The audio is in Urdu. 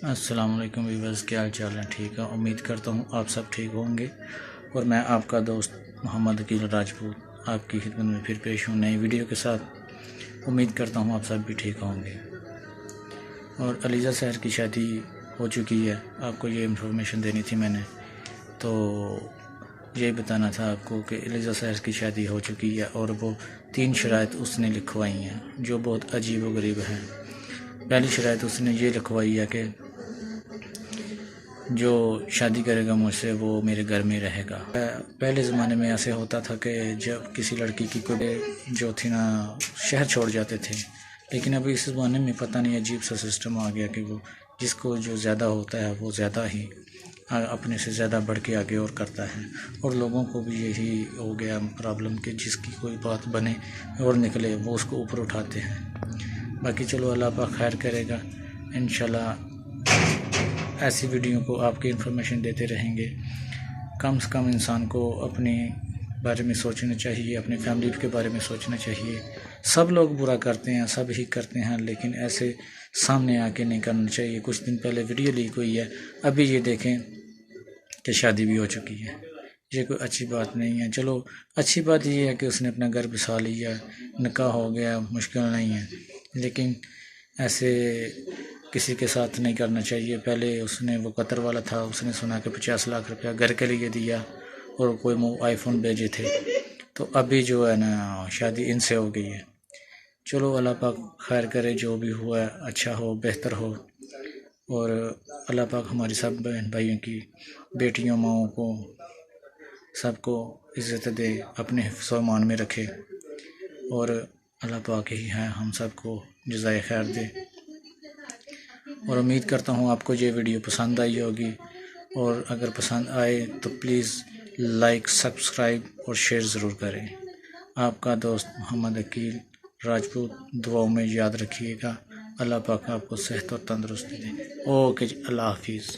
السلام علیکم ویورز، کیا حال چال ہیں؟ ٹھیک ہے، امید کرتا ہوں آپ سب ٹھیک ہوں گے، اور میں آپ کا دوست محمد عقیل راجپوت آپ کی خدمت میں پھر پیش ہوں نئی ویڈیو کے ساتھ۔ امید کرتا ہوں آپ سب بھی ٹھیک ہوں گے۔ اور علیزہ سحر کی شادی ہو چکی ہے، آپ کو یہ انفارمیشن دینی تھی میں نے، تو یہ بتانا تھا آپ کو کہ علیزہ سحر کی شادی ہو چکی ہے، اور وہ 3 شرائط اس نے لکھوائی ہیں جو بہت عجیب و غریب ہیں۔ پہلی شرائط اس نے یہ لکھوائی ہے کہ جو شادی کرے گا مجھ سے وہ میرے گھر میں رہے گا۔ پہلے زمانے میں ایسے ہوتا تھا کہ جب کسی لڑکی کی کوئی جو تھی نا شہر چھوڑ جاتے تھے، لیکن ابھی اس زمانے میں پتہ نہیں عجیب سا سسٹم آ گیا کہ وہ جس کو جو زیادہ ہوتا ہے وہ زیادہ ہی اپنے سے زیادہ بڑھ کے آگے اور کرتا ہے، اور لوگوں کو بھی یہی ہو گیا پرابلم کہ جس کی کوئی بات بنے اور نکلے وہ اس کو اوپر اٹھاتے ہیں۔ باقی چلو اللہ پاک خیر کرے گا، انشاءاللہ ایسی ویڈیو کو آپ کی انفارمیشن دیتے رہیں گے۔ کم سے کم انسان کو اپنے بارے میں سوچنا چاہیے، اپنی فیملی کے بارے میں سوچنا چاہیے۔ سب لوگ برا کرتے ہیں، سب ہی کرتے ہیں، لیکن ایسے سامنے آ کے نہیں کرنا چاہیے۔ کچھ دن پہلے ویڈیو لیک ہوئی ہے، ابھی یہ دیکھیں کہ شادی بھی ہو چکی ہے۔ یہ کوئی اچھی بات نہیں ہے۔ چلو اچھی بات یہ ہے کہ اس نے اپنا گھر بسا لیا، نکاح ہو گیا، مشکل نہیں ہے، لیکن ایسے کسی کے ساتھ نہیں کرنا چاہیے۔ پہلے اس نے وہ قطر والا تھا، اس نے سنا کہ 50 لاکھ روپیہ گھر کے لیے دیا اور کوئی آئی فون بھیجے تھے، تو ابھی جو ہے نا شادی ان سے ہو گئی ہے۔ چلو اللہ پاک خیر کرے، جو بھی ہوا ہے اچھا ہو، بہتر ہو، اور اللہ پاک ہماری سب بہن بھائیوں کی، بیٹیوں ماؤں کو، سب کو عزت دے، اپنے حفظ و امان میں رکھے، اور اللہ پاک ہی ہے ہم سب کو جزائے خیر دے۔ اور امید کرتا ہوں آپ کو یہ ویڈیو پسند آئی ہوگی، اور اگر پسند آئے تو پلیز لائک، سبسکرائب اور شیئر ضرور کریں۔ آپ کا دوست محمد عقیل راجپوت، دعاؤں میں یاد رکھیے گا۔ اللہ پاک آپ کو صحت اور تندرستی دے۔ اوکے جی، اللہ حافظ۔